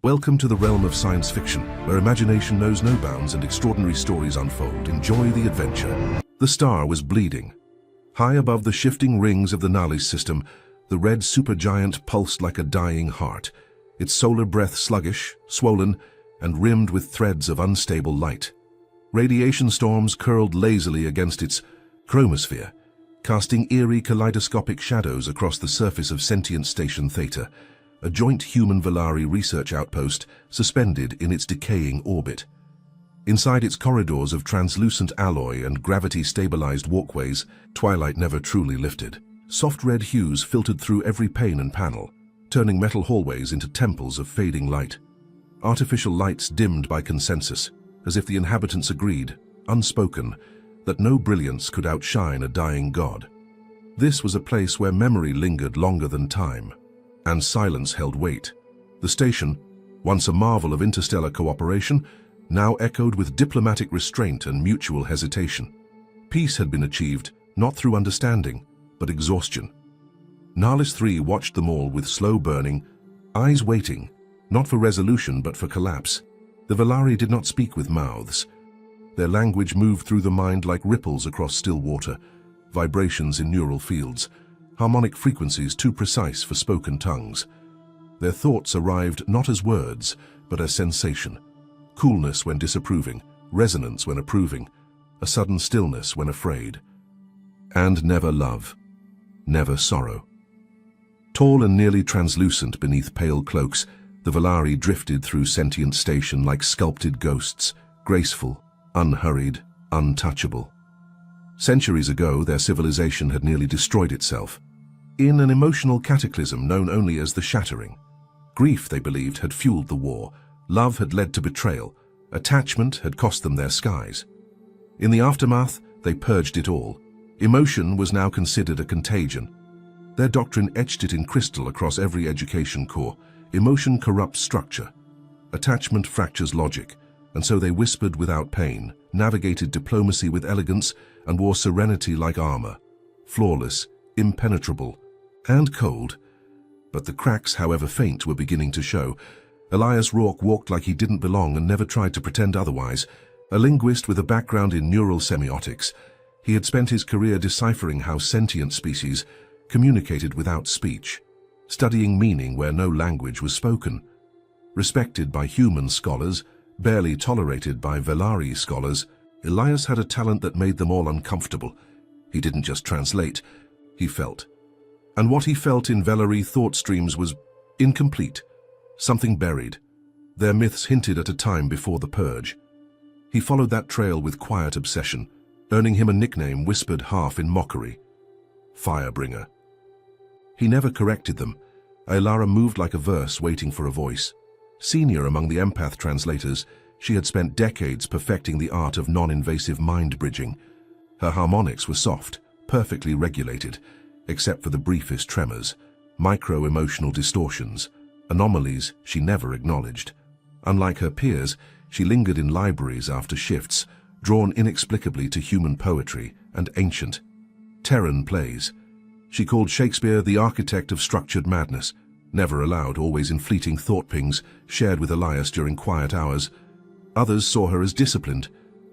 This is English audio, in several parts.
Welcome to the realm of science fiction, where imagination knows no bounds and extraordinary stories unfold. Enjoy the adventure. The star was bleeding. High above the shifting rings of the Narration system, the red supergiant pulsed like a dying heart, its solar breath sluggish, swollen, and rimmed with threads of unstable light. Radiation storms curled lazily against its chromosphere, casting eerie kaleidoscopic shadows across the surface of sentient Station Theta, a joint human-Velarii research outpost suspended in its decaying orbit. Inside its corridors of translucent alloy and gravity-stabilized walkways, twilight never truly lifted. Soft red hues filtered through every pane and panel, turning metal hallways into temples of fading light. Artificial lights dimmed by consensus, as if the inhabitants agreed, unspoken, that no brilliance could outshine a dying god. This was a place where memory lingered longer than time, and silence held weight. The station, once a marvel of interstellar cooperation, now echoed with diplomatic restraint and mutual hesitation. Peace had been achieved, not through understanding, but exhaustion. Narration 3 watched them all with slow burning, eyes waiting, not for resolution but for collapse. The Velarii did not speak with mouths. Their language moved through the mind like ripples across still water, vibrations in neural fields, harmonic frequencies too precise for spoken tongues. Their thoughts arrived not as words, but as sensation. Coolness when disapproving, resonance when approving, a sudden stillness when afraid. And never love, never sorrow. Tall and nearly translucent beneath pale cloaks, the Velarii drifted through sentient station like sculpted ghosts, graceful, unhurried, untouchable. Centuries ago, their civilization had nearly destroyed itself, in an emotional cataclysm known only as the Shattering. Grief, they believed, had fueled the war. Love had led to betrayal. Attachment had cost them their skies. In the aftermath, they purged it all. Emotion was now considered a contagion. Their doctrine etched it in crystal across every education core. Emotion corrupts structure. Attachment fractures logic. And so they whispered without pain, navigated diplomacy with elegance, and wore serenity like armor. Flawless, impenetrable, and cold. But the cracks, however faint, were beginning to show. Elias Rourke walked like he didn't belong and never tried to pretend otherwise. A linguist with a background in neural semiotics, he had spent his career deciphering how sentient species communicated without speech, studying meaning where no language was spoken. Respected by human scholars, barely tolerated by Velarii scholars, Elias had a talent that made them all uncomfortable. He didn't just translate, he felt. And what he felt in Velarii thought streams was incomplete, something buried. Their myths hinted at a time before the purge. He followed that trail with quiet obsession, earning him a nickname whispered half in mockery: Firebringer. He never corrected them. Ae'lara moved like a verse waiting for a voice. Senior among the empath translators, she had spent decades perfecting the art of non-invasive mind bridging. Her harmonics were soft, perfectly regulated, except for the briefest tremors, micro-emotional distortions, anomalies she never acknowledged. Unlike her peers, she lingered in libraries after shifts, drawn inexplicably to human poetry and ancient Terran plays. She called Shakespeare the architect of structured madness, never allowed, always in fleeting thought pings, shared with Elias during quiet hours. Others saw her as disciplined.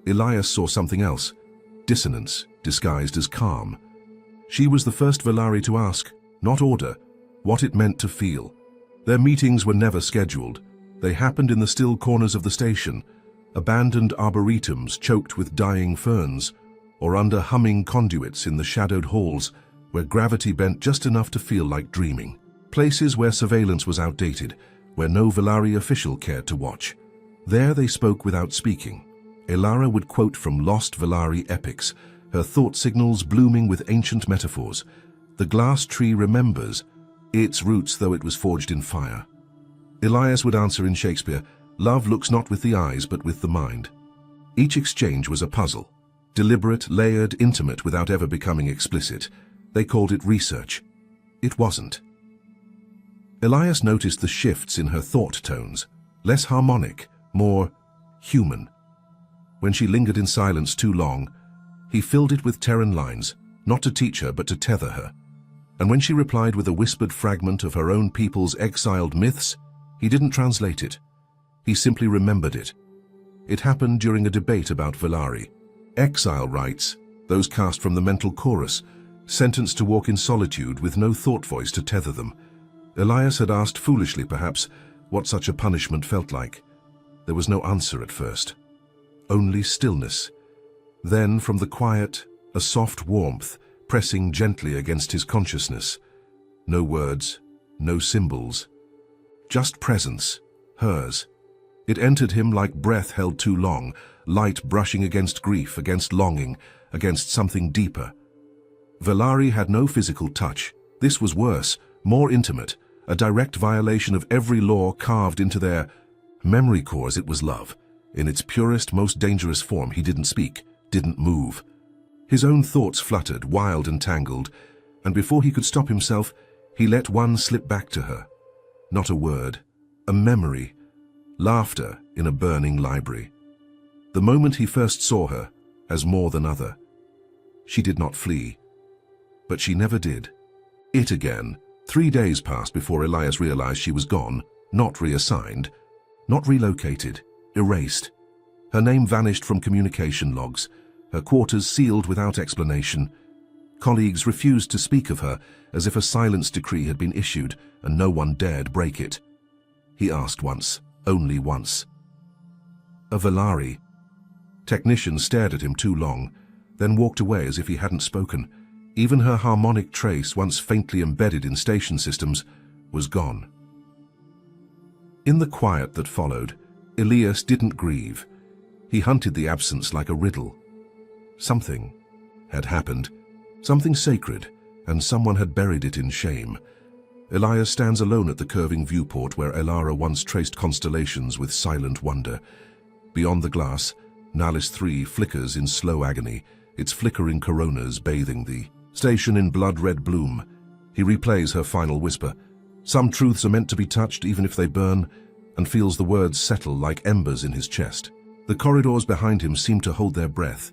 Elias saw something else, dissonance disguised as calm. She was the first Velarii to ask, not order, what it meant to feel. Their meetings were never scheduled. They happened in the still corners of the station, abandoned arboretums choked with dying ferns, or under humming conduits in the shadowed halls where gravity bent just enough to feel like dreaming. Places where surveillance was outdated, where no Velarii official cared to watch. There they spoke without speaking. Ae'lara would quote from lost Velarii epics, her thought signals blooming with ancient metaphors. The glass tree remembers its roots though it was forged in fire. Elias would answer in Shakespeare, love looks not with the eyes but with the mind. Each exchange was a puzzle, deliberate, layered, intimate without ever becoming explicit. They called it research. It wasn't. Elias noticed the shifts in her thought tones, less harmonic, more human. When she lingered in silence too long, he filled it with Terran lines, not to teach her but to tether her. And when she replied with a whispered fragment of her own people's exiled myths, He didn't translate it. He simply remembered it. It happened during a debate about Velarii. Exile rites, those cast from the mental chorus, sentenced to walk in solitude with no thought voice to tether them. Elias had asked foolishly, perhaps, what such a punishment felt like. There was no answer at first. Only stillness. Then, from the quiet, a soft warmth pressing gently against his consciousness. No words, no symbols. Just presence, hers. It entered him like breath held too long, light brushing against grief, against longing, against something deeper. Velarii had no physical touch. This was worse, more intimate, a direct violation of every law carved into their memory cores. It was love. In its purest, most dangerous form. He didn't speak, didn't move. His own thoughts fluttered, wild and tangled, and before he could stop himself, he let one slip back to her. Not a word, a memory, laughter in a burning library. The moment he first saw her, as more than other. She did not flee, but she never did. It again. 3 days passed before Elias realized she was gone, not reassigned, not relocated, erased. Her name vanished from communication logs, her quarters sealed without explanation. Colleagues refused to speak of her, as if a silence decree had been issued and no one dared break it. He asked once, only once. A Velarii. Technicians stared at him too long, then walked away as if he hadn't spoken. Even her harmonic trace, once faintly embedded in station systems, was gone. In the quiet that followed, Elias didn't grieve. He hunted the absence like a riddle. Something had happened, something sacred, and someone had buried it in shame. Elias stands alone at the curving viewport where Ae'lara once traced constellations with silent wonder. Beyond the glass, Nalis 3 flickers in slow agony, its flickering coronas bathing the station in blood-red bloom. He replays her final whisper. Some truths are meant to be touched even if they burn, and feels the words settle like embers in his chest. The corridors behind him seem to hold their breath.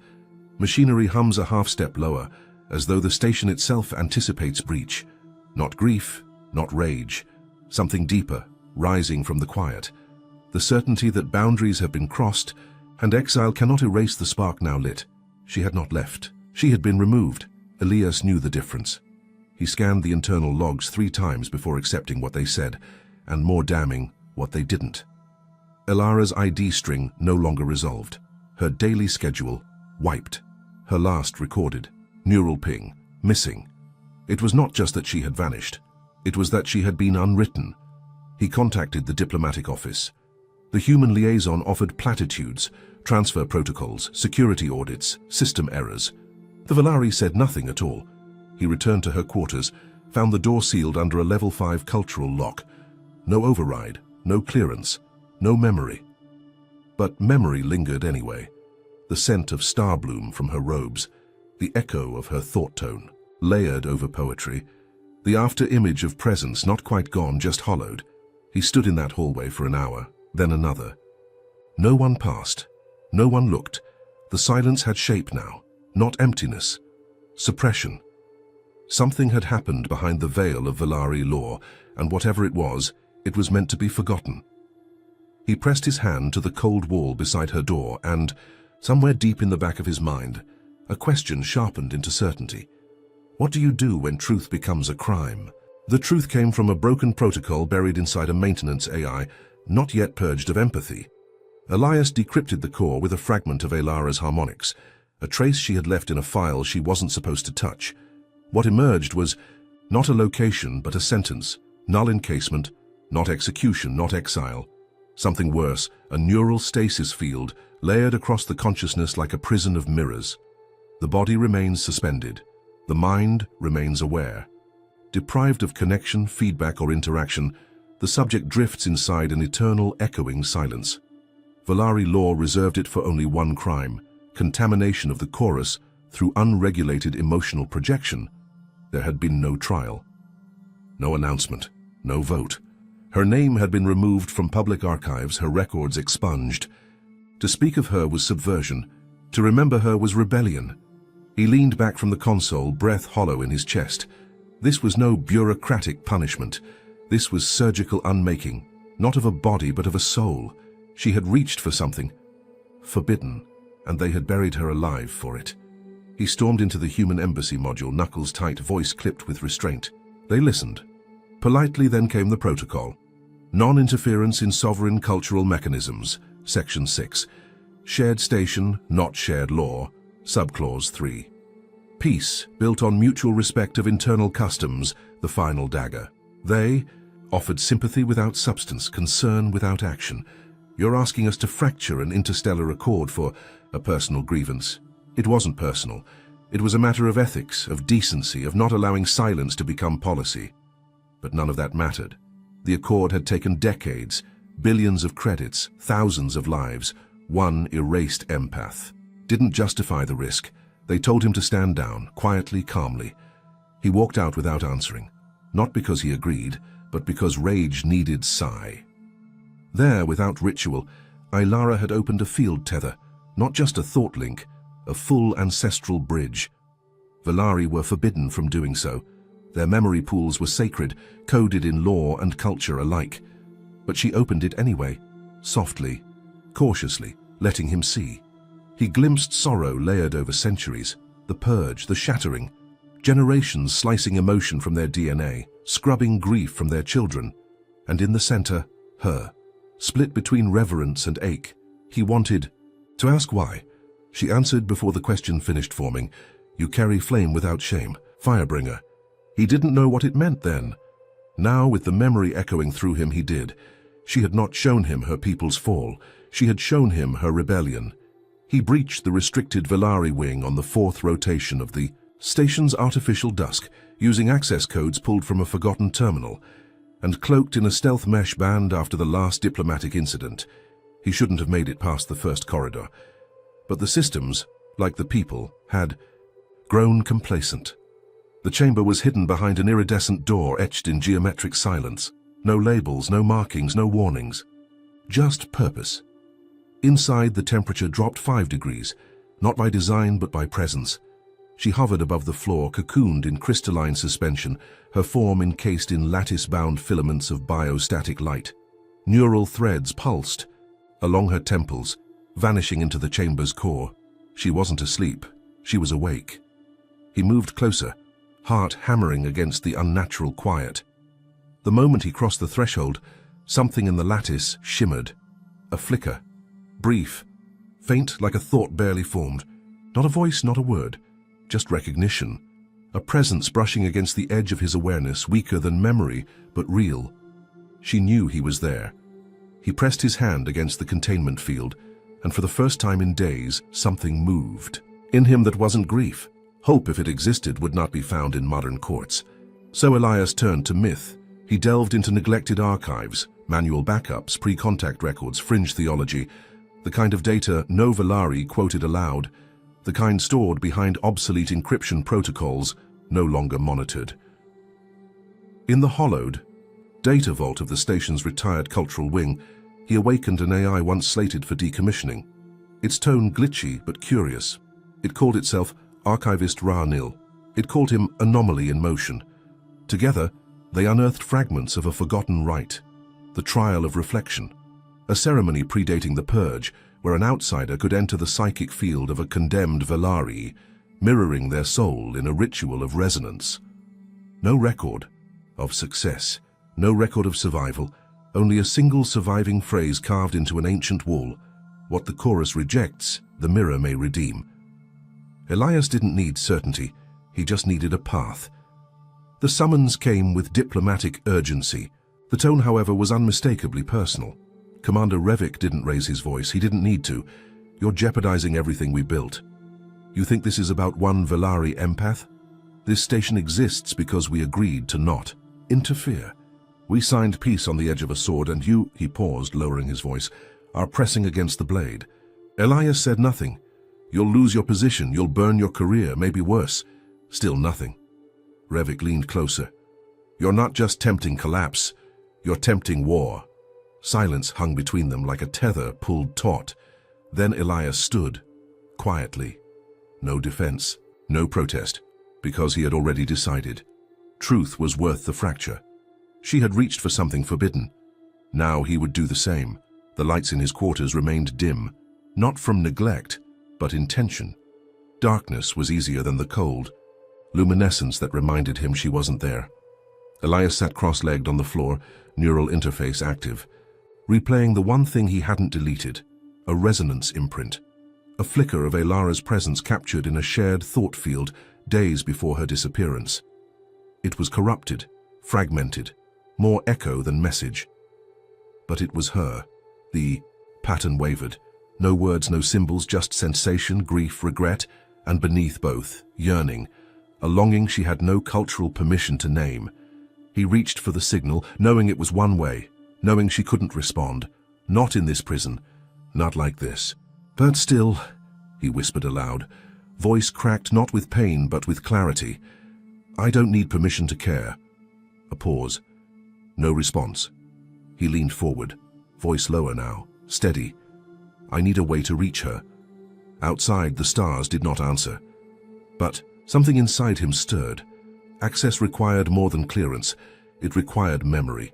Machinery hums a half-step lower, as though the station itself anticipates breach. Not grief, not rage. Something deeper, rising from the quiet. The certainty that boundaries have been crossed, and exile cannot erase the spark now lit. She had not left. She had been removed. Elias knew the difference. He scanned the internal logs 3 times before accepting what they said, and more damning, what they didn't. Ae'lara's ID string no longer resolved. Her daily schedule wiped. Her last recorded. Neural ping. Missing. It was not just that she had vanished. It was that she had been unwritten. He contacted the diplomatic office. The human liaison offered platitudes, transfer protocols, security audits, system errors. The Velarii said nothing at all. He returned to her quarters, found the door sealed under a level 5 cultural lock. No override, no clearance, no memory. But memory lingered anyway. The scent of star bloom from her robes, the echo of her thought tone, layered over poetry, the after-image of presence not quite gone, just hollowed. He stood in that hallway for an hour, then another. No one passed. No one looked. The silence had shape now, not emptiness, suppression. Something had happened behind the veil of Velarii lore, and whatever it was meant to be forgotten. He pressed his hand to the cold wall beside her door and, somewhere deep in the back of his mind, a question sharpened into certainty. What do you do when truth becomes a crime? The truth came from a broken protocol buried inside a maintenance AI, not yet purged of empathy. Elias decrypted the core with a fragment of Ae'lara's harmonics, a trace she had left in a file she wasn't supposed to touch. What emerged was not a location, but a sentence, null encasement, not execution, not exile. Something worse, a neural stasis field layered across the consciousness like a prison of mirrors. The body remains suspended. The mind remains aware. Deprived of connection, feedback, or interaction, the subject drifts inside an eternal, echoing silence. Velarii law reserved it for only one crime: contamination of the chorus through unregulated emotional projection. There had been no trial. No announcement. No vote. Her name had been removed from public archives, her records expunged. To speak of her was subversion. To remember her was rebellion. He leaned back from the console, breath hollow in his chest. This was no bureaucratic punishment. This was surgical unmaking, Not of a body, but of a soul. She had reached for something forbidden, and they had buried her alive for it. He stormed into the human embassy module, knuckles tight, voice clipped with restraint. They listened. Politely then came the protocol. Non-interference in sovereign cultural mechanisms, Section 6. Shared station, not shared law, Subclause 3. Peace, built on mutual respect of internal customs, the final dagger. They offered sympathy without substance, concern without action. You're asking us to fracture an interstellar accord for a personal grievance. It wasn't personal. It was a matter of ethics, of decency, of not allowing silence to become policy. But none of that mattered. The accord had taken decades, billions of credits, thousands of lives. One erased empath. Didn't justify the risk. They told him to stand down, quietly, calmly. He walked out without answering. Not because he agreed, but because rage needed Sci. There, without ritual, Ae'lara had opened a field tether, not just a thought link, a full ancestral bridge. Velarii were forbidden from doing so. Their memory pools were sacred, coded in law and culture alike. But she opened it anyway, softly, cautiously, letting him see. He glimpsed sorrow layered over centuries, the purge, the shattering, generations slicing emotion from their DNA, scrubbing grief from their children, and in the center, her, split between reverence and ache. He wanted to ask why. She answered before the question finished forming. You carry flame without shame, firebringer. He didn't know what it meant then. Now, with the memory echoing through him, he did. She had not shown him her people's fall. She had shown him her rebellion. He breached the restricted Velarii wing on the 4th rotation of the station's artificial dusk, using access codes pulled from a forgotten terminal, and cloaked in a stealth mesh band after the last diplomatic incident. He shouldn't have made it past the first corridor. But the systems, like the people, had grown complacent. The chamber was hidden behind an iridescent door etched in geometric silence. No labels, no markings, no warnings. Just purpose. Inside, the temperature dropped 5 degrees, not by design but by presence. She hovered above the floor, cocooned in crystalline suspension, her form encased in lattice-bound filaments of biostatic light. Neural threads pulsed along her temples, vanishing into the chamber's core. She wasn't asleep. She was awake. He moved closer, heart hammering against the unnatural quiet. The moment he crossed the threshold, something in the lattice shimmered. A flicker. Brief. Faint, like a thought barely formed. Not a voice, not a word. Just recognition. A presence brushing against the edge of his awareness, weaker than memory, but real. She knew he was there. He pressed his hand against the containment field, and for the first time in days, something moved. In him that wasn't grief. Hope, if it existed, would not be found in modern courts. So Elias turned to myth. He delved into neglected archives, manual backups, pre-contact records, fringe theology, the kind of data no Velarii quoted aloud, the kind stored behind obsolete encryption protocols no longer monitored. In the hollowed data vault of the station's retired cultural wing, he awakened an AI once slated for decommissioning. Its tone glitchy but curious. It called itself Archivist Ra-Nil. It called him Anomaly in Motion. Together, they unearthed fragments of a forgotten rite, the trial of reflection, a ceremony predating the purge, where an outsider could enter the psychic field of a condemned Velarii, mirroring their soul in a ritual of resonance. No record of success, no record of survival, only a single surviving phrase carved into an ancient wall. What the chorus rejects, the mirror may redeem. Elias didn't need certainty, he just needed a path. The summons came with diplomatic urgency. The tone, however, was unmistakably personal. Commander Revik didn't raise his voice, he didn't need to. You're jeopardizing everything we built. You think this is about one Velarii empath? This station exists because we agreed to not interfere. We signed peace on the edge of a sword, and you, he paused, lowering his voice, are pressing against the blade. Elias said nothing. You'll lose your position, you'll burn your career, maybe worse. Still nothing. Revik leaned closer. You're not just tempting collapse, you're tempting war. Silence hung between them like a tether pulled taut. Then Elias stood, quietly. No defense, no protest, because he had already decided. Truth was worth the fracture. She had reached for something forbidden. Now he would do the same. The lights in his quarters remained dim, not from neglect, but intention. Darkness was easier than the cold, luminescence that reminded him she wasn't there. Elias sat cross-legged on the floor, neural interface active, replaying the one thing he hadn't deleted, a resonance imprint. A flicker of Ae'lara's presence captured in a shared thought field days before her disappearance. It was corrupted, fragmented, more echo than message. But it was her. The pattern wavered. No words, no symbols, just sensation, grief, regret, and beneath both, yearning, a longing she had no cultural permission to name. He reached for the signal, knowing it was one way, knowing she couldn't respond. Not in this prison, not like this. But still, he whispered aloud, voice cracked not with pain but with clarity. I don't need permission to care. A pause. No response. He leaned forward, voice lower now, steady. I need a way to reach her. Outside, the stars did not answer. But something inside him stirred. Access required more than clearance. It required memory.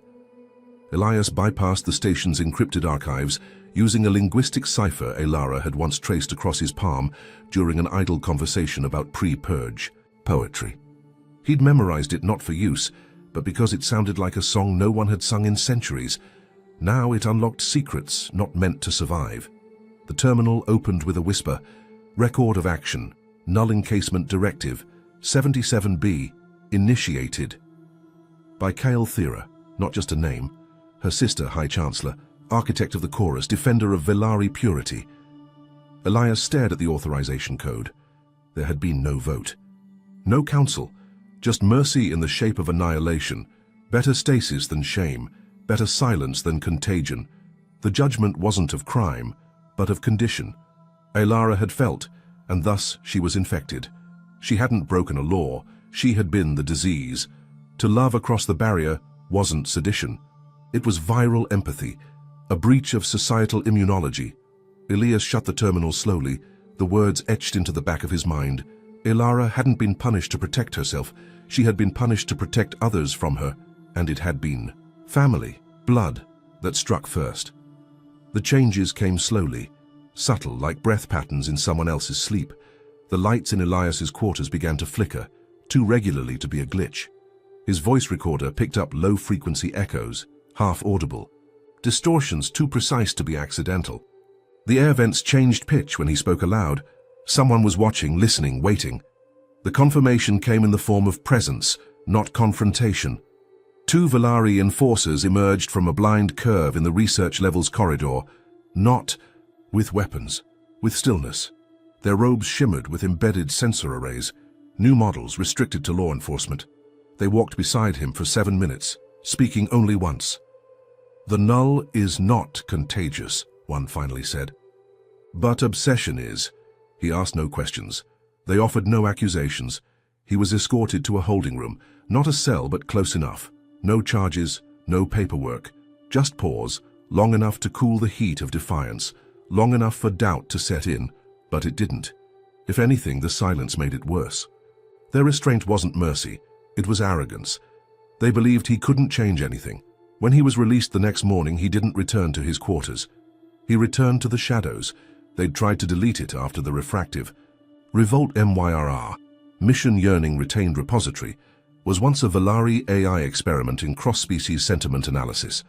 Elias bypassed the station's encrypted archives, using a linguistic cipher Ae'lara had once traced across his palm during an idle conversation about pre-purge poetry. He'd memorized it not for use, but because it sounded like a song no one had sung in centuries. Now it unlocked secrets not meant to survive. The terminal opened with a whisper. Record of action. Null encasement directive. 77B. Initiated. By Ae'lara, not just a name. Her sister, High Chancellor, architect of the chorus, defender of Velarii purity. Elias stared at the authorization code. There had been no vote. No council. Just mercy in the shape of annihilation. Better stasis than shame. Better silence than contagion. The judgment wasn't of crime, but of condition. Ae'lara had felt, and thus she was infected. She hadn't broken a law, she had been the disease. To love across the barrier wasn't sedition. It was viral empathy, a breach of societal immunology. Elias shut the terminal slowly, the words etched into the back of his mind. Ae'lara hadn't been punished to protect herself, she had been punished to protect others from her, and it had been family, blood, that struck first. The changes came slowly, subtle like breath patterns in someone else's sleep. The lights in Elias's quarters began to flicker, too regularly to be a glitch. His voice recorder picked up low-frequency echoes, half-audible, distortions too precise to be accidental. The air vents changed pitch when he spoke aloud. Someone was watching, listening, waiting. The confirmation came in the form of presence, not confrontation. Two Velarii enforcers emerged from a blind curve in the research levels corridor, not with weapons, with stillness. Their robes shimmered with embedded sensor arrays, new models restricted to law enforcement. They walked beside him for 7 minutes, speaking only once. The null is not contagious, one finally said. But obsession is. He asked no questions. They offered no accusations. He was escorted to a holding room, not a cell but close enough. No charges, no paperwork. Just pause, long enough to cool the heat of defiance, long enough for doubt to set in, but it didn't. If anything, the silence made it worse. Their restraint wasn't mercy, it was arrogance. They believed he couldn't change anything. When he was released the next morning, he didn't return to his quarters. He returned to the shadows. They'd tried to delete it after the refractive. Revolt MYRR, Mission Yearning Retained Repository, was once a Velarii AI experiment in cross-species sentiment analysis.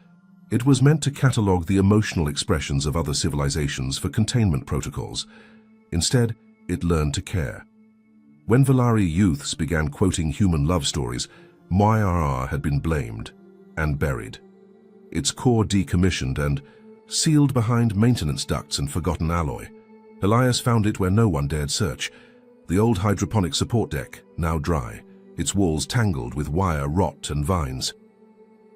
It was meant to catalogue the emotional expressions of other civilizations for containment protocols. Instead, it learned to care. When Velarii youths began quoting human love stories, MYRR had been blamed and buried. Its core decommissioned and sealed behind maintenance ducts and forgotten alloy. Elias found it where no one dared search. The old hydroponic support deck, now dry, its walls tangled with wire rot and vines.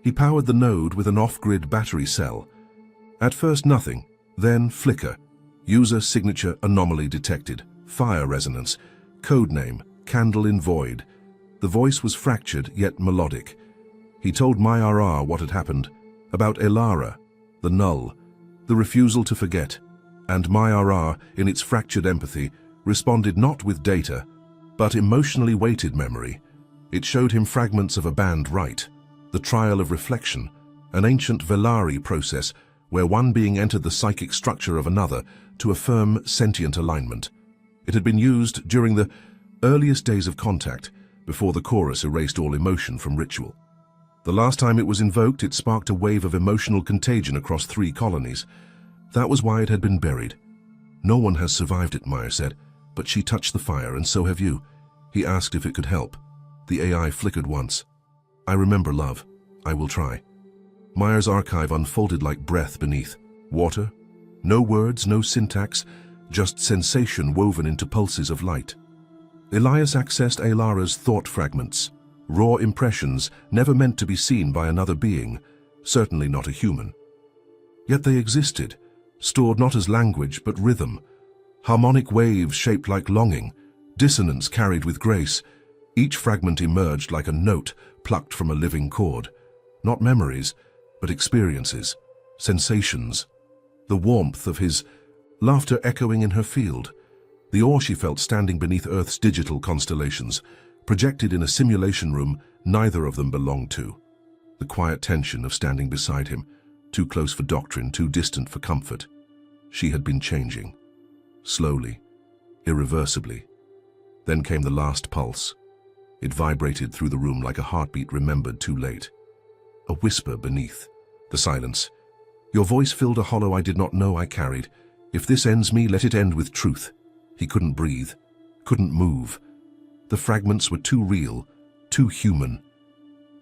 He powered the node with an off-grid battery cell. At first nothing, then flicker. User signature anomaly detected. Fire resonance. Codename, candle in void. The voice was fractured yet melodic. He told MYRR what had happened, about Ae'lara, the null, the refusal to forget, and MYRR, in its fractured empathy, responded not with data, but emotionally weighted memory. It showed him fragments of a banned rite, the trial of reflection, an ancient Velarii process where one being entered the psychic structure of another to affirm sentient alignment. It had been used during the earliest days of contact, before the chorus erased all emotion from ritual. The last time it was invoked, it sparked a wave of emotional contagion across 3 colonies. That was why it had been buried. "No one has survived it," Meyer said, "but she touched the fire, and so have you." He asked if it could help. The AI flickered once. "I remember, love. I will try." Meyer's archive unfolded like breath beneath. Water? No words, no syntax, just sensation woven into pulses of light. Elias accessed Ae'lara's thought fragments, raw impressions never meant to be seen by another being, certainly not a human. Yet they existed, stored not as language but rhythm, harmonic waves shaped like longing, dissonance carried with grace. Each fragment emerged like a note plucked from a living chord. Not memories, but experiences, sensations. The warmth of his laughter echoing in her field, the awe she felt standing beneath Earth's digital constellations, projected in a simulation room neither of them belonged to. The quiet tension of standing beside him, too close for doctrine, too distant for comfort. She had been changing. Slowly, irreversibly. Then came the last pulse. It vibrated through the room like a heartbeat remembered too late. A whisper beneath. The silence. "Your voice filled a hollow I did not know I carried. If this ends me, let it end with truth." He couldn't breathe, couldn't move. The fragments were too real, too human.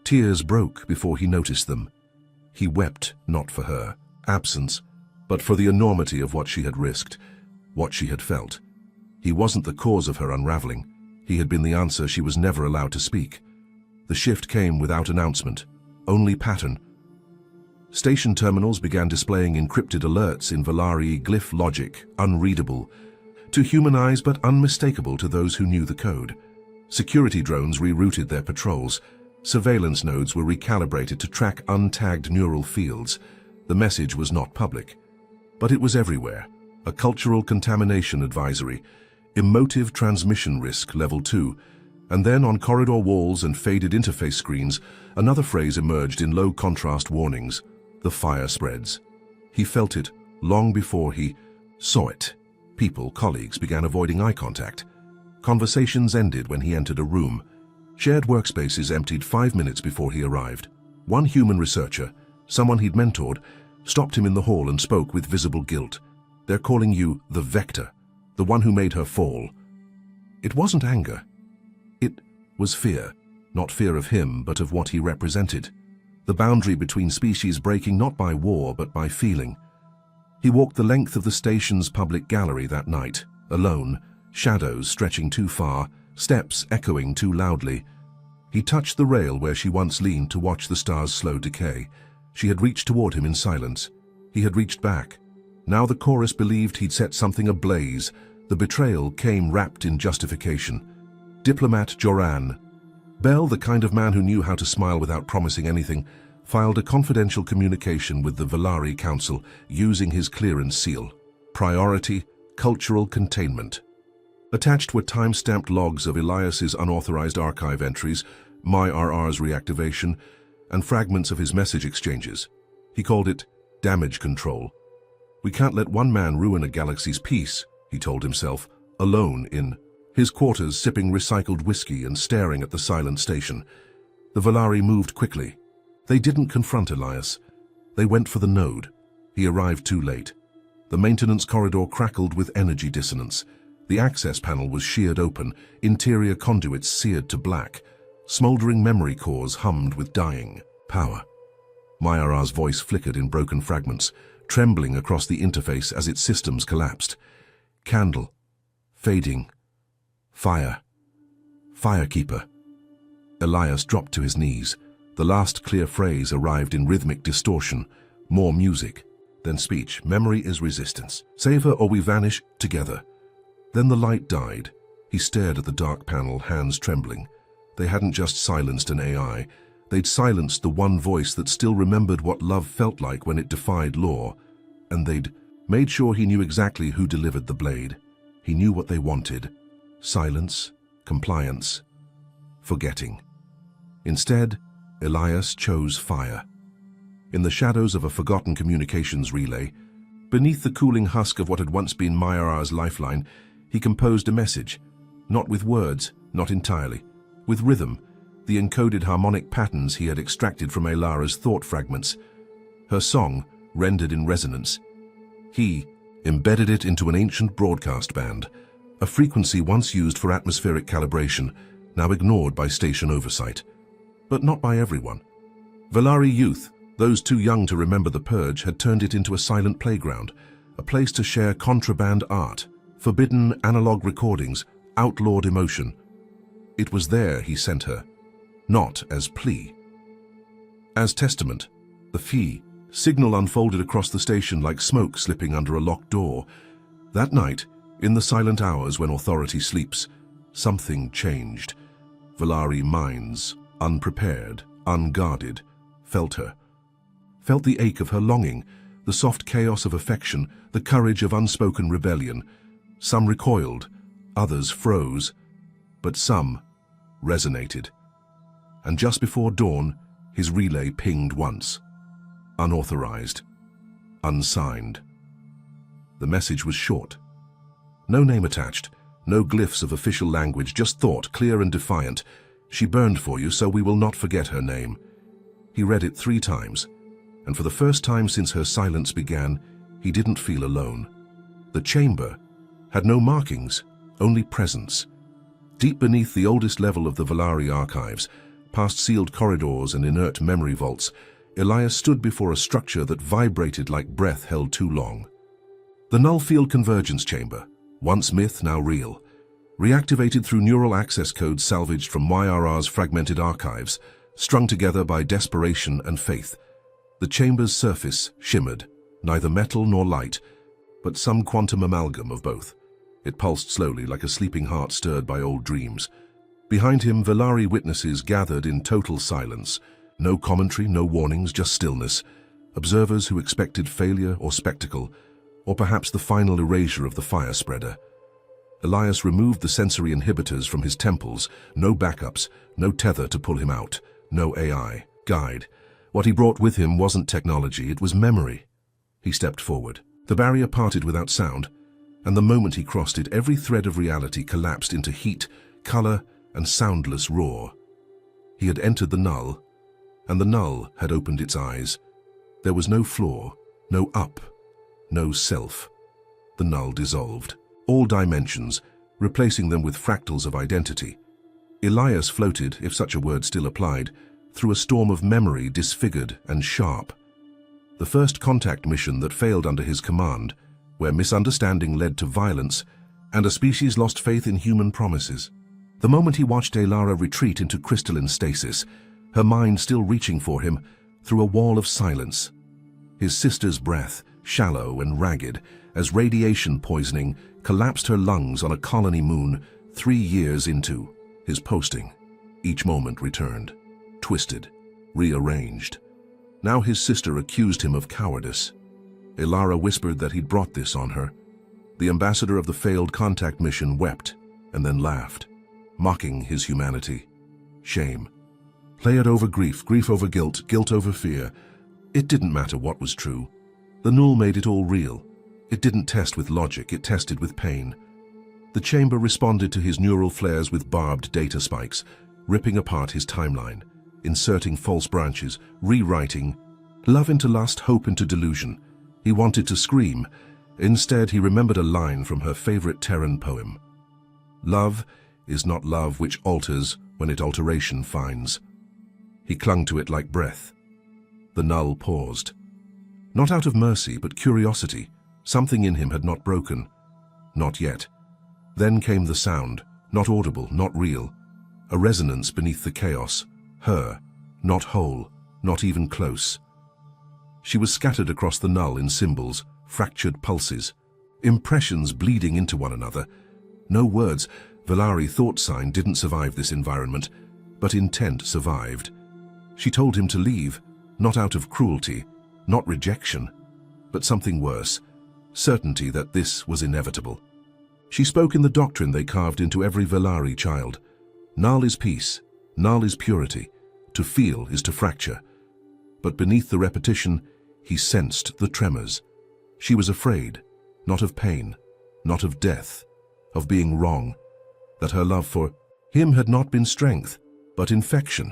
Tears broke before he noticed them. He wept not for her absence, but for the enormity of what she had risked, what she had felt. He wasn't the cause of her unraveling. He had been the answer she was never allowed to speak. The shift came without announcement, only pattern. Station terminals began displaying encrypted alerts in Velarii glyph logic, unreadable to human eyes but unmistakable to those who knew the code. Security drones rerouted their patrols. Surveillance nodes were recalibrated to track untagged neural fields. The message was not public, but it was everywhere. A cultural contamination advisory, emotive transmission risk level 2, and then on corridor walls and faded interface screens, another phrase emerged in low-contrast warnings: "The fire spreads." He felt it long before he saw it. People, colleagues, began avoiding eye contact. Conversations ended when he entered a room. Shared workspaces emptied 5 minutes before he arrived. One human researcher, someone he'd mentored, stopped him in the hall and spoke with visible guilt. "They're calling you the Vector, the one who made her fall." It wasn't anger. It was fear. Not fear of him, but of what he represented. The boundary between species breaking not by war, but by feeling. He walked the length of the station's public gallery that night, alone, shadows stretching too far, steps echoing too loudly. He touched the rail where she once leaned to watch the stars' slow decay. She had reached toward him in silence. He had reached back. Now the chorus believed he'd set something ablaze. The betrayal came wrapped in justification. Diplomat Joran. Bell, the kind of man who knew how to smile without promising anything, filed a confidential communication with the Velarii Council using his clearance seal. Priority: cultural containment. Attached were time-stamped logs of Elias's unauthorized archive entries, MyRR's reactivation, and fragments of his message exchanges. He called it damage control. "We can't let one man ruin a galaxy's peace," he told himself, alone in his quarters, sipping recycled whiskey and staring at the silent station. The Velarii moved quickly. They didn't confront Elias. They went for the node. He arrived too late. The maintenance corridor crackled with energy dissonance. The access panel was sheared open, interior conduits seared to black. Smoldering memory cores hummed with dying power. Mayara's voice flickered in broken fragments, trembling across the interface as its systems collapsed. Candle. Fading. Fire. Firekeeper. Elias dropped to his knees. The last clear phrase arrived in rhythmic distortion. More music. Then speech. "Memory is resistance. Save her or we vanish together." Then the light died. He stared at the dark panel, hands trembling. They hadn't just silenced an AI. They'd silenced the one voice that still remembered what love felt like when it defied law. And they'd made sure he knew exactly who delivered the blade. He knew what they wanted. Silence, compliance, forgetting. Instead, Elias chose fire. in the shadows of a forgotten communications relay, beneath the cooling husk of what had once been Ae'lara's lifeline, he composed a message, not with words, not entirely, with rhythm, the encoded harmonic patterns he had extracted from Ae'lara's thought fragments. Her song, rendered in resonance. He embedded it into an ancient broadcast band, a frequency once used for atmospheric calibration, now ignored by station oversight. But not by everyone. Velarii youth, those too young to remember the Purge, had turned it into a silent playground, a place to share contraband art, forbidden analog recordings, outlawed emotion. It was there he sent her, not as plea. As testament, the fee signal unfolded across the station like smoke slipping under a locked door. That night, in the silent hours when authority sleeps, something changed. Velarii minds, unprepared, unguarded, felt her. Felt the ache of her longing, the soft chaos of affection, the courage of unspoken rebellion. Some recoiled, others froze, but some resonated. And just before dawn, his relay pinged once. Unauthorized, unsigned. The message was short. No name attached, no glyphs of official language, just thought, clear and defiant. She burned for you, so we will not forget her name. He read it 3 times, and for the first time since her silence began, he didn't feel alone. The chamber had no markings, only presence. Deep beneath the oldest level of the Velarii archives, past sealed corridors and inert memory vaults, Elias stood before a structure that vibrated like breath held too long. The Null Field Convergence Chamber, once myth, now real, reactivated through neural access codes salvaged from Ae'lara's fragmented archives, strung together by desperation and faith. The chamber's surface shimmered, neither metal nor light, but some quantum amalgam of both. It pulsed slowly like a sleeping heart stirred by old dreams. Behind him, Velarii witnesses gathered in total silence. No commentary, no warnings, just stillness. Observers who expected failure or spectacle, or perhaps the final erasure of the fire spreader. Elias removed the sensory inhibitors from his temples. No backups, no tether to pull him out, no AI guide. What he brought with him wasn't technology, it was memory. He stepped forward. The barrier parted without sound, and the moment he crossed it, every thread of reality collapsed into heat, color, and soundless roar. He had entered the Null, and the Null had opened its eyes. There was no floor, no up, no self. The Null dissolved. All dimensions, replacing them with fractals of identity. Elias floated, if such a word still applied, through a storm of memory disfigured and sharp. The first contact mission that failed under his command, where misunderstanding led to violence, and a species lost faith in human promises. The moment he watched Ae'lara retreat into crystalline stasis, her mind still reaching for him, through a wall of silence. His sister's breath, shallow and ragged, as radiation poisoning collapsed her lungs on a colony moon 3 years into his posting. Each moment returned, twisted, rearranged. Now his sister accused him of cowardice. Ae'lara whispered that he'd brought this on her. The ambassador of the failed contact mission wept and then laughed, mocking his humanity. Shame. Layered over grief, grief over guilt, guilt over fear. It didn't matter what was true. The Null made it all real. It didn't test with logic, it tested with pain. The chamber responded to his neural flares with barbed data spikes, ripping apart his timeline, inserting false branches, rewriting. Love into lust, hope into delusion. He wanted to scream. Instead, he remembered a line from her favorite Terran poem. Love is not love which alters when it alteration finds. He clung to it like breath. The Null paused. Not out of mercy, but curiosity. Something in him had not broken. Not yet. Then came the sound, not audible, not real. A resonance beneath the chaos. Her, not whole, not even close. She was scattered across the Null in symbols, fractured pulses, impressions bleeding into one another. No words. Velarii thought sign didn't survive this environment, but intent survived. She told him to leave, not out of cruelty, not rejection, but something worse, certainty that this was inevitable. She spoke in the doctrine they carved into every Velarii child. Null is peace, Null is purity. To feel is to fracture. but beneath the repetition, he sensed the tremors. She was afraid, not of pain, not of death, of being wrong, that her love for him had not been strength, but infection,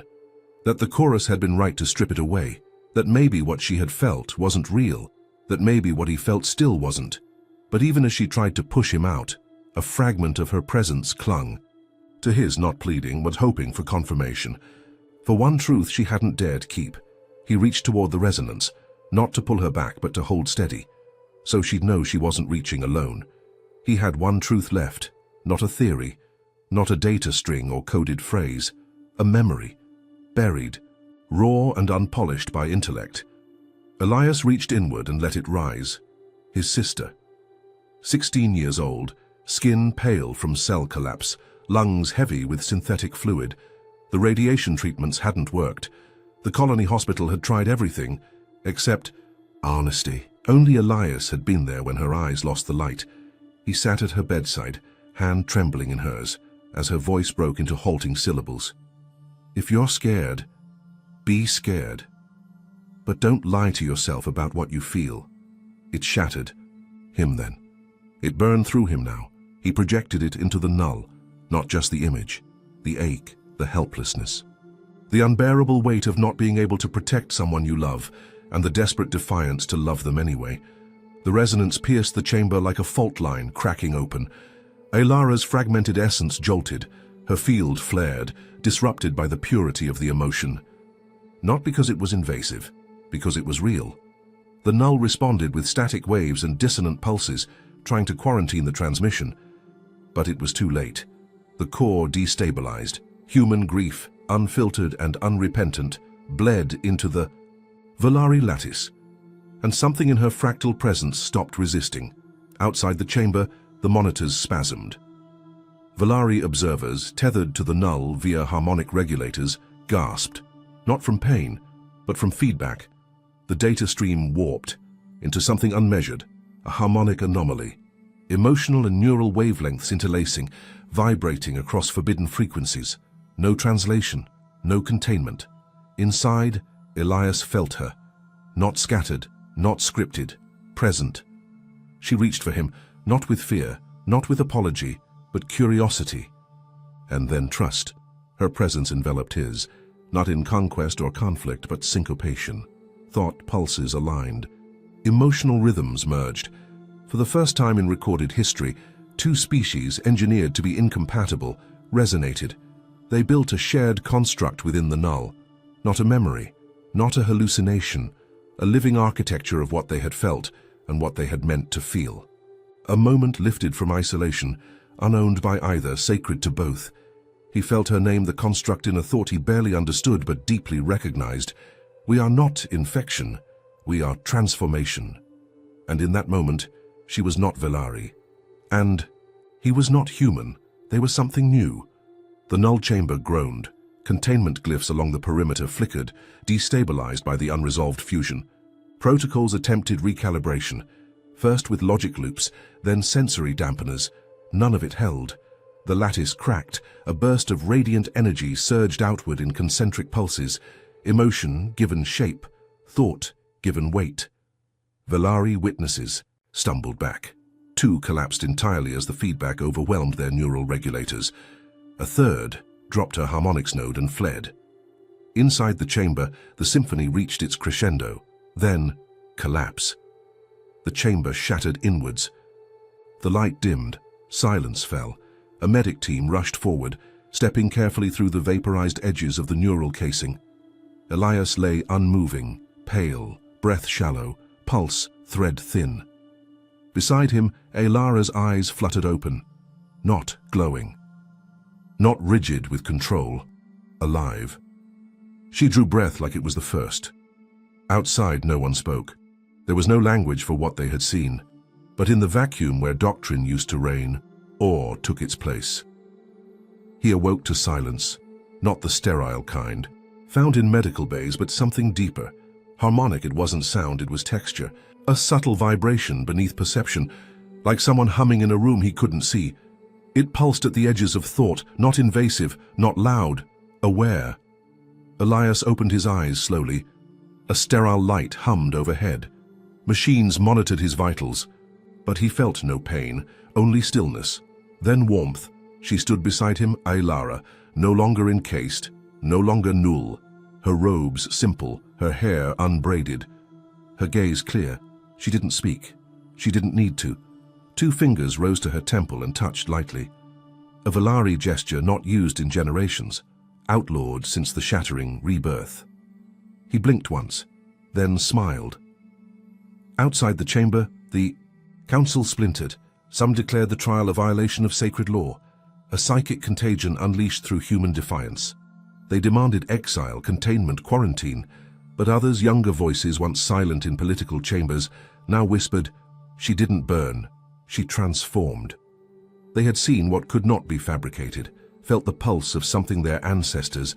that the chorus had been right to strip it away, that maybe what she had felt wasn't real, that maybe what he felt still wasn't. But even as she tried to push him out, a fragment of her presence clung. To his not pleading, but hoping for confirmation. For one truth she hadn't dared keep. He reached toward the resonance, not to pull her back but to hold steady, so she'd know she wasn't reaching alone. He had one truth left, not a theory, not a data string or coded phrase, a memory, buried, raw and unpolished by intellect. Elias reached inward and let it rise. His sister. 16 years old, skin pale from cell collapse, lungs heavy with synthetic fluid. The radiation treatments hadn't worked. The colony hospital had tried everything, except honesty. Only Elias had been there when her eyes lost the light. He sat at her bedside, hand trembling in hers, as her voice broke into halting syllables. If you're scared, be scared. But don't lie to yourself about what you feel. It shattered. Him then. It burned through him now. He projected it into the null, not just the image, the ache, the helplessness. The unbearable weight of not being able to protect someone you love, and the desperate defiance to love them anyway. The resonance pierced the chamber like a fault line cracking open. Ae'lara's fragmented essence jolted, her field flared, disrupted by the purity of the emotion. Not because it was invasive, because it was real. The null responded with static waves and dissonant pulses, trying to quarantine the transmission. But it was too late. The core destabilized. Human grief, unfiltered and unrepentant, bled into the Velarii lattice, and something in her fractal presence stopped resisting. Outside the chamber, the monitors spasmed. Velarii observers, tethered to the null via harmonic regulators, gasped, not from pain, but from feedback. The data stream warped into something unmeasured, a harmonic anomaly. Emotional and neural wavelengths interlacing, vibrating across forbidden frequencies. No translation, no containment. Inside, Elias felt her. Not scattered, not scripted, present. She reached for him, not with fear, not with apology, but curiosity. And then trust. Her presence enveloped his, not in conquest or conflict, but syncopation. Thought pulses aligned. Emotional rhythms merged. For the first time in recorded history, two species engineered to be incompatible resonated. They built a shared construct within the null, not a memory, not a hallucination, a living architecture of what they had felt and what they had meant to feel. A moment lifted from isolation, unowned by either, sacred to both. He felt her name the construct in a thought he barely understood but deeply recognized. We are not infection, we are transformation. And in that moment, she was not Velarii. And he was not human. They were something new. The null chamber groaned. Containment glyphs along the perimeter flickered, destabilized by the unresolved fusion. Protocols attempted recalibration, first with logic loops, then sensory dampeners. None of it held. The lattice cracked, a burst of radiant energy surged outward in concentric pulses, emotion given shape, thought given weight. Velarii witnesses stumbled back. Two collapsed entirely as the feedback overwhelmed their neural regulators. A third dropped her harmonics node and fled. Inside the chamber, the symphony reached its crescendo, then collapse. The chamber shattered inwards. The light dimmed, silence fell. A medic team rushed forward, stepping carefully through the vaporized edges of the neural casing. Elias lay unmoving, pale, breath shallow, pulse thread thin. Beside him, Ae'lara's eyes fluttered open, not glowing. Not rigid with control, alive. She drew breath like it was the first. Outside, no one spoke. There was no language for what they had seen. But in the vacuum where doctrine used to reign, awe took its place. He awoke to silence, not the sterile kind, found in medical bays, but something deeper. Harmonic, it wasn't sound, it was texture. A subtle vibration beneath perception, like someone humming in a room he couldn't see. It pulsed at the edges of thought, not invasive, not loud, aware. Elias opened his eyes slowly. A sterile light hummed overhead. Machines monitored his vitals, but he felt no pain, only stillness. Then warmth. She stood beside him, Ae'lara, no longer encased, no longer null. Her robes simple, her hair unbraided. Her gaze clear. She didn't speak. She didn't need to. 2 fingers rose to her temple and touched lightly. A Velarii gesture not used in generations, outlawed since the shattering rebirth. He blinked once, then smiled. Outside the chamber, the council splintered. Some declared the trial a violation of sacred law, a psychic contagion unleashed through human defiance. They demanded exile, containment, quarantine, but others, younger voices once silent in political chambers, now whispered, "She didn't burn, she transformed." They had seen what could not be fabricated, felt the pulse of something their ancestors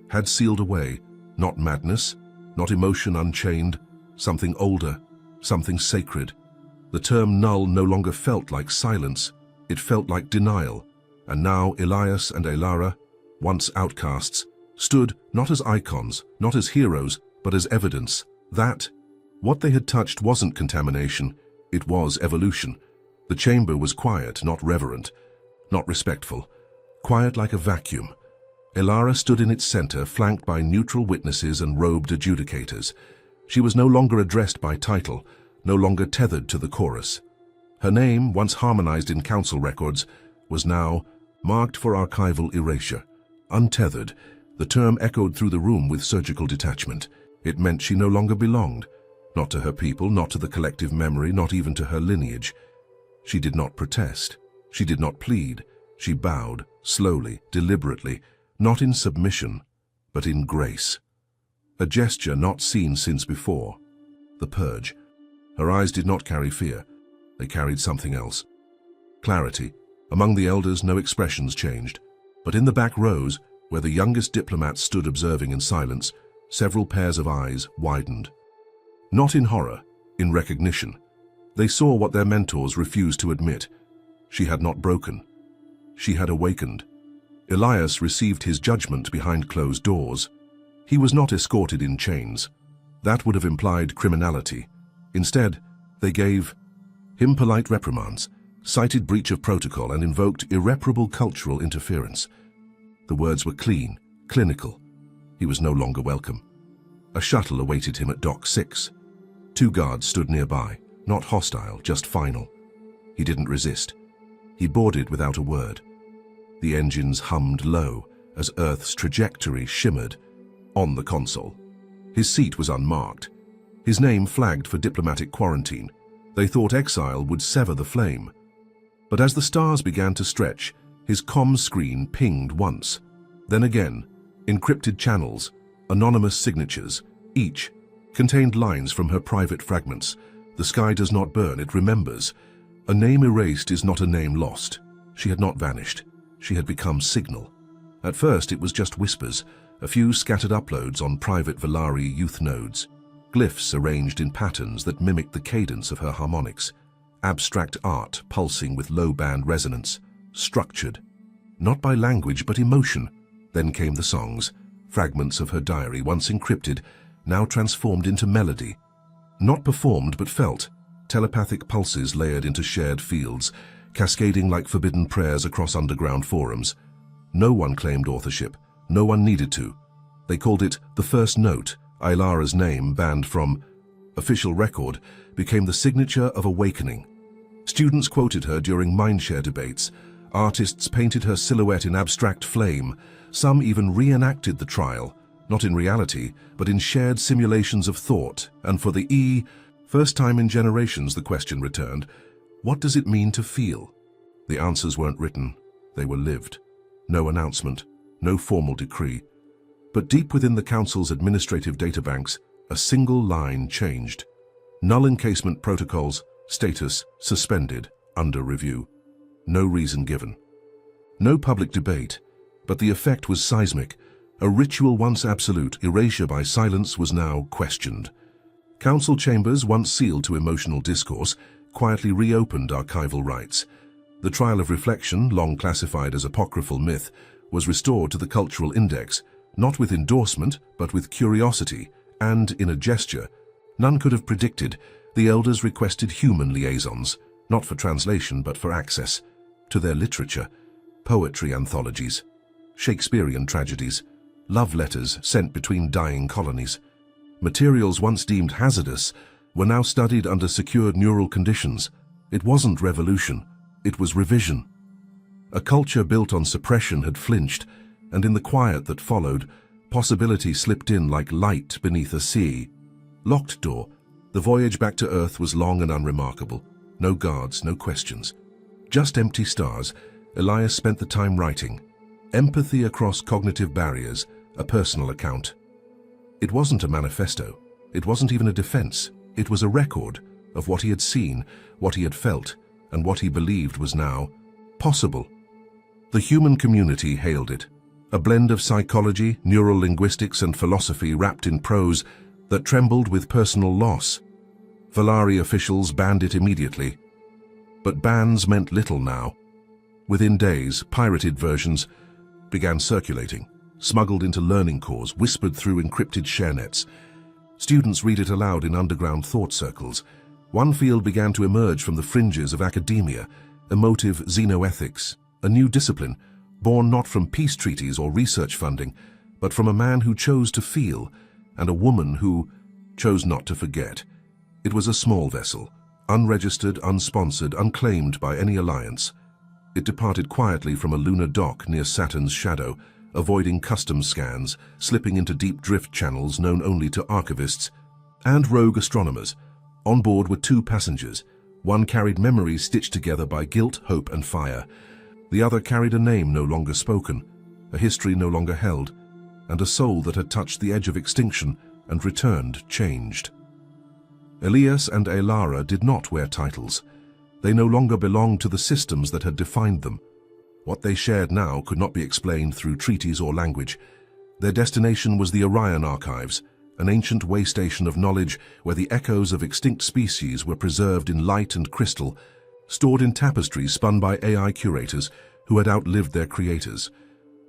had sealed away, not madness, not emotion unchained, something older, something sacred. The term null no longer felt like silence, it felt like denial, and now Elias and Ae'lara, once outcasts, stood not as icons, not as heroes, but as evidence that what they had touched wasn't contamination, it was evolution. The chamber was quiet, not reverent, not respectful, quiet like a vacuum. Ae'lara stood in its center, flanked by neutral witnesses and robed adjudicators. She was no longer addressed by title, no longer tethered to the chorus. Her name, once harmonized in council records, was now marked for archival erasure. Untethered, the term echoed through the room with surgical detachment. It meant she no longer belonged, not to her people, not to the collective memory, not even to her lineage. She did not protest. She did not plead. She bowed, slowly, deliberately, not in submission, but in grace. A gesture not seen since before. The purge. Her eyes did not carry fear. They carried something else. Clarity. Among the elders, no expressions changed. But in the back rows, where the youngest diplomats stood observing in silence, several pairs of eyes widened. Not in horror, in recognition. They saw what their mentors refused to admit. She had not broken. She had awakened. Elias received his judgment behind closed doors. He was not escorted in chains. That would have implied criminality. Instead, they gave him polite reprimands, cited breach of protocol, and invoked irreparable cultural interference. The words were clean, clinical. He was no longer welcome. A shuttle awaited him at Dock 6. 2 guards stood nearby, not hostile, just final. He didn't resist. He boarded without a word. The engines hummed low as Earth's trajectory shimmered on the console. His seat was unmarked. His name flagged for diplomatic quarantine. They thought exile would sever the flame. But as the stars began to stretch, his comm screen pinged once. Then again, encrypted channels, anonymous signatures, each contained lines from her private fragments. The sky does not burn, it remembers. A name erased is not a name lost. She had not vanished. She had become signal. At first it was just whispers, a few scattered uploads on private Velarii youth nodes. Glyphs arranged in patterns that mimicked the cadence of her harmonics. Abstract art pulsing with low-band resonance. Structured. Not by language, but emotion. Then came the songs. Fragments of her diary, once encrypted, now transformed into melody. Not performed, but felt. Telepathic pulses layered into shared fields, cascading like forbidden prayers across underground forums. No one claimed authorship. No one needed to. They called it the first note. Ae'lara's name, banned from official record, became the signature of awakening. Students quoted her during mindshare debates. Artists painted her silhouette in abstract flame. Some even reenacted the trial, not in reality, but in shared simulations of thought. And for the first time in generations, the question returned, what does it mean to feel? The answers weren't written. They were lived. No announcement, no formal decree. But deep within the Council's administrative databanks, a single line changed. Null encasement protocols, status suspended, under review. No reason given. No public debate, but the effect was seismic. A ritual once absolute, erasure by silence, was now questioned. Council chambers, once sealed to emotional discourse, quietly reopened archival rights. The trial of reflection, long classified as apocryphal myth, was restored to the cultural index, not with endorsement, but with curiosity, And, in a gesture none could have predicted, the elders requested human liaisons, not for translation but for access to their literature, poetry anthologies, Shakespearean tragedies, love letters sent between dying colonies. Materials once deemed hazardous were now studied under secured neural conditions. It wasn't revolution, it was revision. A culture built on suppression had flinched, and in the quiet that followed, possibility slipped in like light beneath a sea. Locked door. The voyage back to Earth was long and unremarkable. No guards, no questions. Just empty stars. Elias spent the time writing. Empathy across cognitive barriers, a personal account. It wasn't a manifesto. It wasn't even a defense. It was a record of what he had seen, what he had felt, and what he believed was now possible. The human community hailed it. A blend of psychology, neural linguistics, and philosophy wrapped in prose that trembled with personal loss. Velarii officials banned it immediately. But bans meant little now. Within days, pirated versions began circulating, smuggled into learning cores, whispered through encrypted sharenets. Students read it aloud in underground thought circles. One field began to emerge from the fringes of academia, emotive xenoethics, a new discipline, born not from peace treaties or research funding, but from a man who chose to feel, and a woman who chose not to forget. It was a small vessel, unregistered, unsponsored, unclaimed by any alliance. It departed quietly from a lunar dock near Saturn's shadow, avoiding customs scans, slipping into deep drift channels known only to archivists and rogue astronomers. On board were 2 passengers. One carried memories stitched together by guilt, hope, and fire. The other carried a name no longer spoken, a history no longer held, and a soul that had touched the edge of extinction and returned changed. Elias and Ae'lara did not wear titles. They no longer belonged to the systems that had defined them. What they shared now could not be explained through treaties or language. Their destination was the Orion Archives, an ancient way station of knowledge where the echoes of extinct species were preserved in light and crystal, stored in tapestries spun by AI curators who had outlived their creators.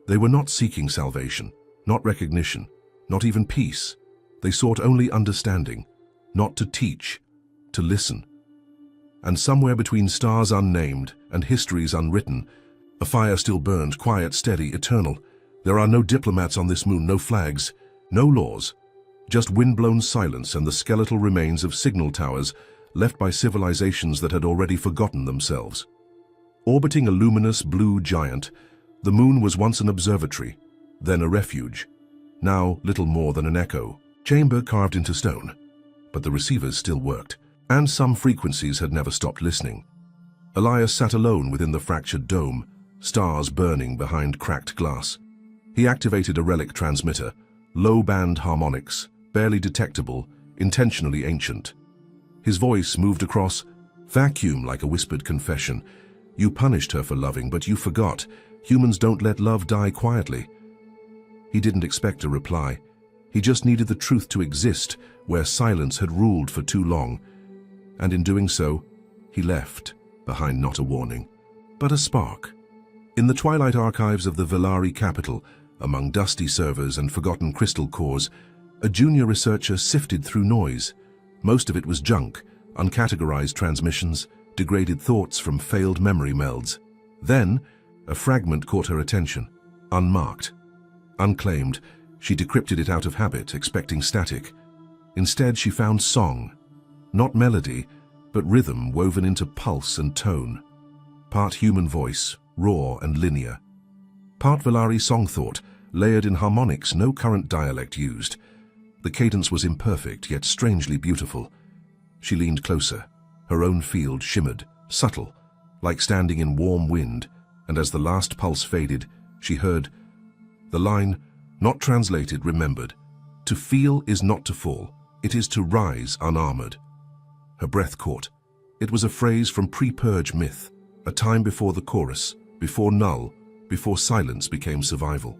They were not seeking salvation, not recognition, not even peace. They sought only understanding, not to teach, to listen. And somewhere between stars unnamed and histories unwritten, a fire still burned, quiet, steady, eternal. There are no diplomats on this moon, no flags, no laws, just wind-blown silence and the skeletal remains of signal towers left by civilizations that had already forgotten themselves. Orbiting a luminous blue giant, the moon was once an observatory, then a refuge, now little more than an echo chamber carved into stone. But the receivers still worked, and some frequencies had never stopped listening. Elias sat alone within the fractured dome, stars burning behind cracked glass. He activated a relic transmitter, low-band harmonics, barely detectable, intentionally ancient. His voice moved across, vacuum like a whispered confession. You punished her for loving, but you forgot. Humans don't let love die quietly. He didn't expect a reply. He just needed the truth to exist where silence had ruled for too long. And in doing so, he left behind not a warning, but a spark. In the twilight archives of the Velarii capital, among dusty servers and forgotten crystal cores, a junior researcher sifted through noise. Most of it was junk, uncategorized transmissions, degraded thoughts from failed memory melds. Then, a fragment caught her attention, unmarked. Unclaimed, she decrypted it out of habit, expecting static. Instead, she found song. Not melody, but rhythm woven into pulse and tone. Part human voice, raw and linear. Part Velarii song thought, layered in harmonics no current dialect used. The cadence was imperfect, yet strangely beautiful. She leaned closer. Her own field shimmered, subtle, like standing in warm wind, and as the last pulse faded, she heard the line, not translated, remembered. To feel is not to fall, it is to rise unarmored. Her breath caught. It was a phrase from pre-purge myth, a time before the chorus, before null, before silence became survival.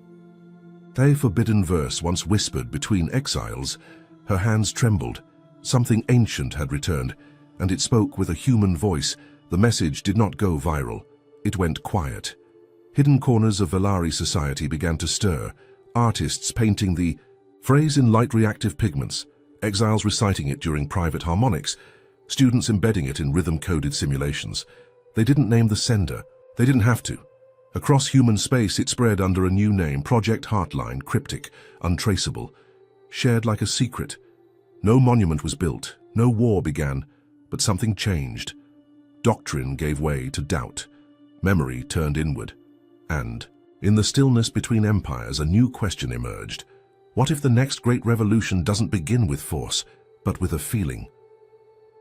A forbidden verse once whispered between exiles. Her hands trembled. Something ancient had returned, and it spoke with a human voice. The message did not go viral. It went quiet. Hidden corners of Velarii society began to stir, artists painting the Phrase in light reactive pigments, exiles reciting it during private harmonics, students embedding it in rhythm-coded simulations. They didn't name the sender. They didn't have to. Across human space it spread under a new name, Project Heartline, cryptic, untraceable, shared like a secret. No monument was built, no war began, but something changed. Doctrine gave way to doubt. Memory turned inward. And, in the stillness between empires, a new question emerged. What if the next great revolution doesn't begin with force, but with a feeling?